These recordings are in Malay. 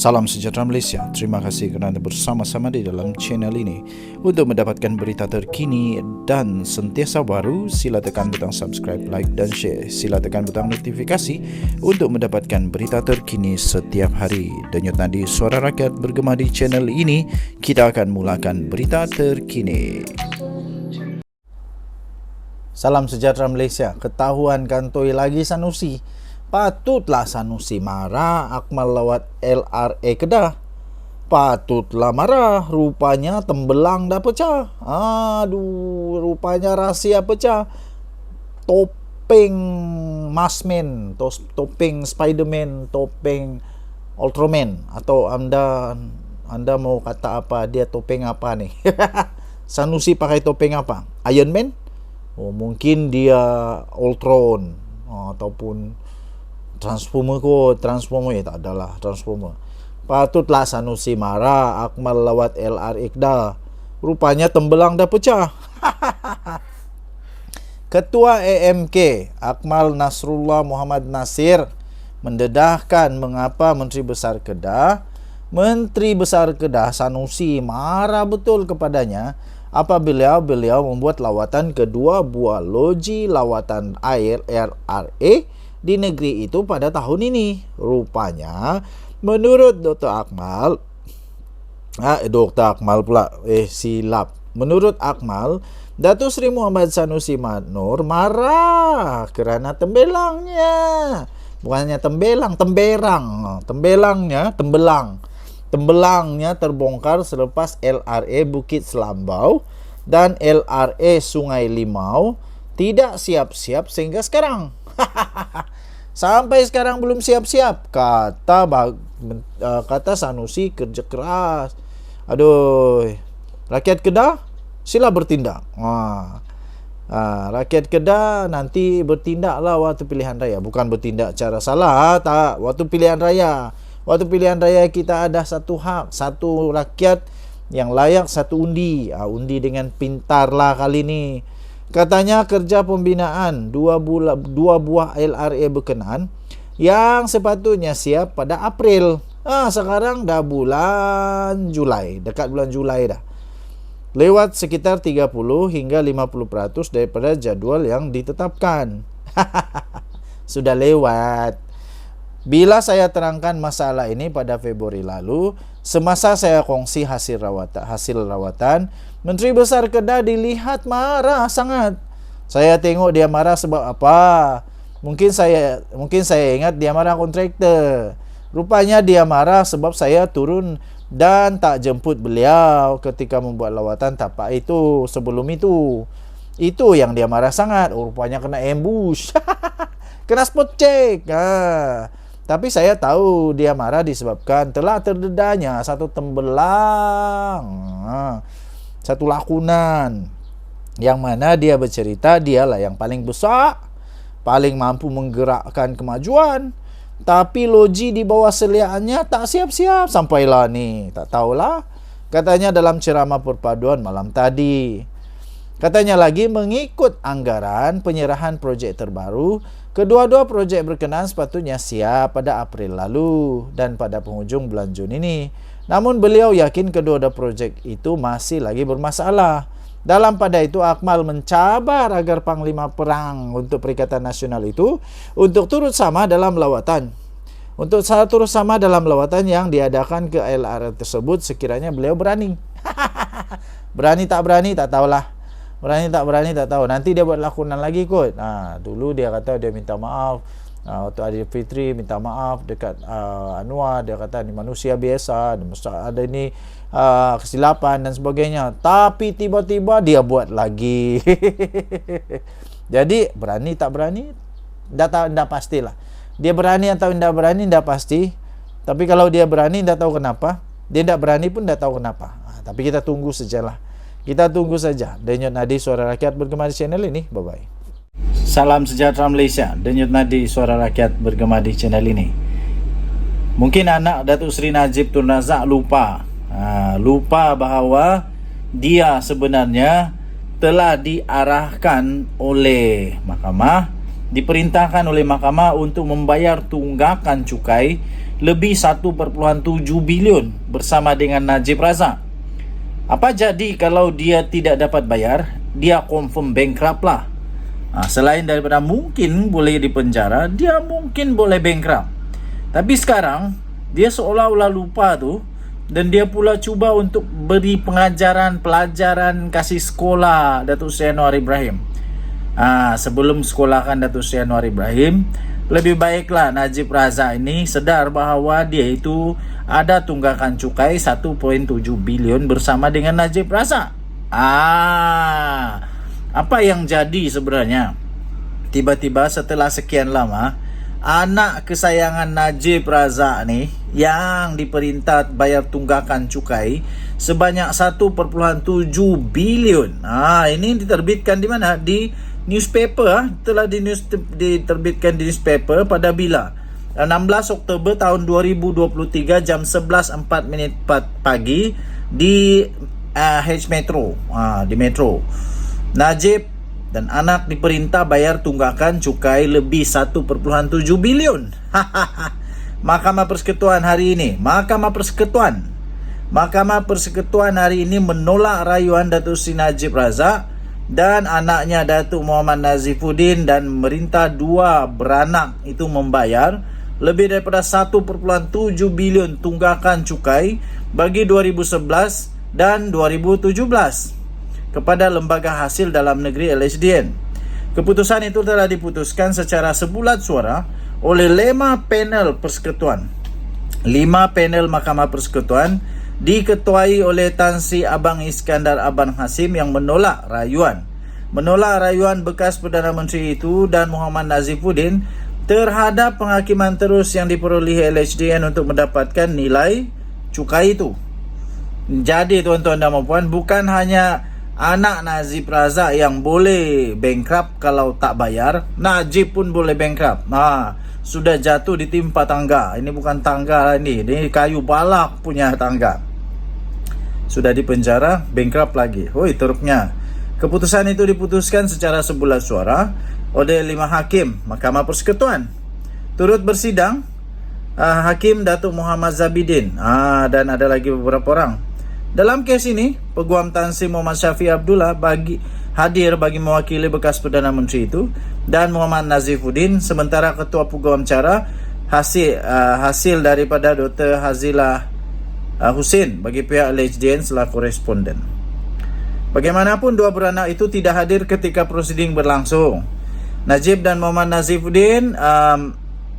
Salam sejahtera Malaysia. Terima kasih kerana bersama-sama di dalam channel ini. Untuk mendapatkan berita terkini dan sentiasa baru, sila tekan butang subscribe, like dan share. Sila tekan butang notifikasi untuk mendapatkan berita terkini setiap hari. Denyut nadi suara rakyat bergema di channel ini. Kita akan mulakan berita terkini. Salam sejahtera Malaysia. Ketahuan kantoi lagi Sanusi. Patutlah Sanusi marah Akmal lawat LRA Kedah. Patutlah marah. Rupanya tembelang dah pecah. Aduh, rupanya rahsia pecah. Topeng Masman, topeng Spiderman, topeng Ultraman. Atau anda mau kata apa? Dia topeng apa nih? Sanusi pakai topeng apa? Iron Man? Oh, mungkin dia Ultron, ataupun Transformer tak adalah Transformer. Patutlah Sanusi marah Akmal lawat LRA Kedah. Rupanya tembelang dah pecah. Ketua AMK Akmal Nasrullah Muhammad Nasir mendedahkan mengapa Menteri Besar Kedah Sanusi marah betul kepadanya apabila beliau membuat lawatan ke dua buah loji lawatan air LRA di negeri itu pada tahun ini. Rupanya menurut Dr. Akmal Menurut Akmal, Datuk Seri Muhammad Sanusi Madnor marah kerana tembelangnya. Bukannya Tembelangnya terbongkar selepas LRA Bukit Selambau dan LRA Sungai Limau tidak siap-siap sehingga sekarang. Sampai sekarang belum siap-siap, kata Sanusi kerja keras. Aduh, rakyat Kedah sila bertindak. Rakyat Kedah nanti bertindaklah waktu pilihan raya. Bukan bertindak cara salah, tak. Waktu pilihan raya kita ada satu hak, satu rakyat yang layak satu undi. Undi dengan pintarlah kali ini. Katanya kerja pembinaan dua buah LRA berkenaan yang sepatutnya siap pada April. Sekarang dah bulan Julai, dekat bulan Julai dah. Lewat sekitar 30 hingga 50% daripada jadual yang ditetapkan. Sudah lewat. Bila saya terangkan masalah ini pada Februari lalu, semasa saya kongsi hasil rawatan, Menteri Besar Kedah dilihat marah sangat. Saya tengok dia marah sebab apa? Mungkin saya ingat dia marah kontraktor. Rupanya dia marah sebab saya turun dan tak jemput beliau ketika membuat lawatan tapak itu sebelum itu. Itu yang dia marah sangat. Rupanya kena ambush. Kena spot check. Tapi saya tahu dia marah disebabkan telah terdedahnya satu tembelang, satu lakunan, yang mana dia bercerita dialah yang paling besar, paling mampu menggerakkan kemajuan, tapi loji di bawah seliaannya tak siap-siap. Sampailah ni, tak tahulah. Katanya dalam ceramah perpaduan malam tadi. Katanya lagi mengikut anggaran penyerahan projek terbaru, kedua-dua projek berkenaan sepatutnya siap pada April lalu dan pada penghujung bulan Jun ini. Namun beliau yakin kedua-dua projek itu masih lagi bermasalah. Dalam pada itu Akmal mencabar agar Panglima Perang untuk Perikatan Nasional itu untuk turut sama dalam lawatan. Yang diadakan ke LRA tersebut sekiranya beliau berani. Berani tak tahulah. Berani tak tahu. Nanti dia buat lakonan lagi kot. Dulu dia kata dia minta maaf. Waktu Aidilfitri minta maaf dekat Anwar. Dia kata ni manusia biasa, ada ini kesilapan dan sebagainya. Tapi tiba-tiba dia buat lagi. Jadi berani tak berani dah pastilah. Dia berani atau tidak berani dah pasti. Tapi kalau dia berani dah tahu kenapa. Dia tidak berani pun dah tahu kenapa. Tapi kita tunggu sajalah. Kita tunggu saja. Denyut nadi suara rakyat bergema di channel ini. Bye-bye. Salam sejahtera Malaysia. Denyut nadi suara rakyat bergema di channel ini. Mungkin anak Datuk Seri Najib Tun Razak lupa bahawa dia sebenarnya telah diarahkan oleh mahkamah, diperintahkan oleh mahkamah untuk membayar tunggakan cukai lebih 1,7 bilion bersama dengan Najib Razak. Apa jadi kalau dia tidak dapat bayar? Dia confirm bankrupt lah. Selain daripada mungkin boleh dipenjara, dia mungkin boleh bankrupt. Tapi sekarang dia seolah-olah lupa tu, dan dia pula cuba untuk beri pelajaran kasih sekolah Datuk Seri Anwar Ibrahim. Sebelum sekolahkan Datuk Seri Anwar Ibrahim, lebih baiklah Najib Razak ini sedar bahawa dia itu ada tunggakan cukai 1.7 bilion bersama dengan Najib Razak. Apa yang jadi sebenarnya? Tiba-tiba setelah sekian lama, anak kesayangan Najib Razak ni yang diperintah bayar tunggakan cukai sebanyak 1.7 bilion. Ini diterbitkan di mana? Di newspaper. Telah diterbitkan di newspaper pada bila? 16 Oktober tahun 2023 jam 11.04 pagi di H Metro. Di Metro. Najib dan anak diperintah bayar tunggakan cukai lebih 1.7 bilion. Mahkamah Persekutuan hari ini, Mahkamah Persekutuan hari ini menolak rayuan Datuk Seri Najib Razak dan anaknya Datuk Muhammad Nazifuddin dan merintah dua beranak itu membayar lebih daripada 1.7 bilion tunggakan cukai bagi 2011 dan 2017 kepada Lembaga Hasil Dalam Negeri LHDN. Keputusan itu telah diputuskan secara sebulat suara oleh 5 panel persekutuan. 5 panel Mahkamah Persekutuan diketuai oleh Tan Sri Abang Iskandar Abang Hasim yang menolak rayuan. Menolak rayuan bekas Perdana Menteri itu dan Muhammad Nazifuddin terhadap penghakiman terus yang diperolehi LHDN untuk mendapatkan nilai cukai itu. Jadi tuan-tuan dan puan, bukan hanya anak Najib Razak yang boleh bankrupt kalau tak bayar, Najib pun boleh bankrupt. Sudah jatuh ditimpa tangga. Ini bukan tangga lah ini kayu balak punya tangga. Sudah dipenjara, bankrupt lagi. Teruknya. Keputusan itu diputuskan secara sebulat suara oleh 5 hakim Mahkamah Persekutuan. Turut bersidang Hakim Datuk Muhammad Zabidin dan ada lagi beberapa orang. Dalam kes ini, Peguam Tan Sri Muhammad Syafiq Abdullah hadir bagi mewakili bekas Perdana Menteri itu dan Muhammad Nazifuddin, sementara Ketua Peguam Cara hasil daripada Dr. Hazilah Hussein bagi pihak LHDN selaku koresponden. Bagaimanapun dua beranak itu tidak hadir ketika prosiding berlangsung. Najib dan Muhammad Nazifuddin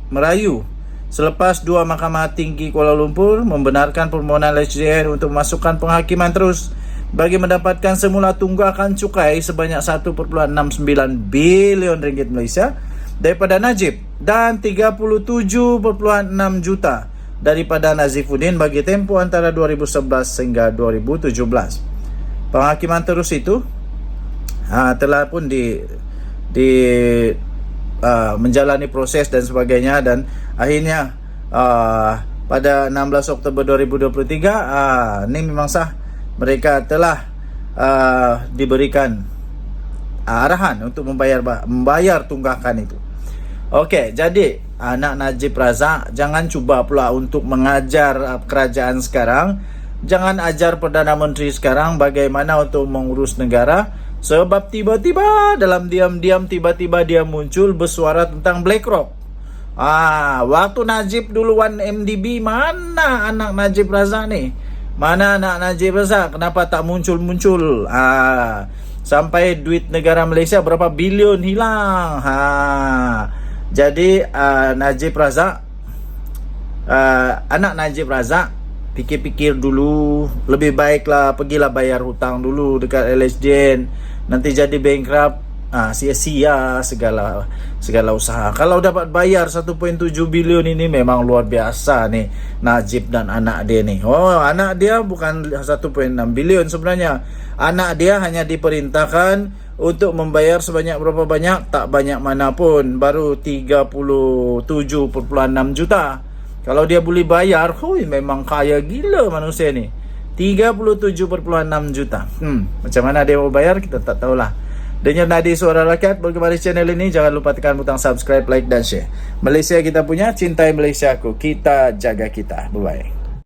merayu selepas dua Mahkamah Tinggi Kuala Lumpur membenarkan permohonan LHDN untuk memasukkan penghakiman terus bagi mendapatkan semula tunggakan cukai sebanyak 1.69 bilion ringgit Malaysia daripada Najib dan 37.6 juta daripada Nazifuddin bagi tempoh antara 2011 hingga 2017. Penghakiman terus itu telah pun menjalani proses dan sebagainya, dan akhirnya pada 16 Oktober 2023 ini memang sah, mereka telah diberikan arahan untuk membayar tunggakan itu. Okey, jadi anak Najib Razak jangan cuba pula untuk mengajar kerajaan sekarang, jangan ajar Perdana Menteri sekarang bagaimana untuk mengurus negara. Sebab tiba-tiba dalam diam-diam tiba-tiba dia muncul bersuara tentang BlackRock. Waktu Najib duluan MDB, mana anak Najib Razak ni? Mana anak Najib Razak? Kenapa tak muncul-muncul? Sampai duit negara Malaysia berapa bilion hilang. Jadi Najib Razak, anak Najib Razak, fikir-fikir dulu. Lebih baiklah pergilah bayar hutang dulu dekat LHDN. Nanti jadi bankrupt, sia-sia segala usaha. Kalau dapat bayar 1.7 bilion ini memang luar biasa nih Najib dan anak dia nih. Anak dia bukan 1.6 bilion sebenarnya. Anak dia hanya diperintahkan untuk membayar sebanyak berapa banyak? Tak banyak manapun, baru 37.6 juta. Kalau dia boleh bayar, memang kaya gila manusia ni. 37.6 juta. Macam mana dia mau bayar kita tak tahulah. Denyut Nadi Suara Rakyat bergema di channel ini. Jangan lupa tekan butang subscribe, like dan share. Malaysia kita punya, cintai Malaysia aku. Kita jaga kita. Bye-bye.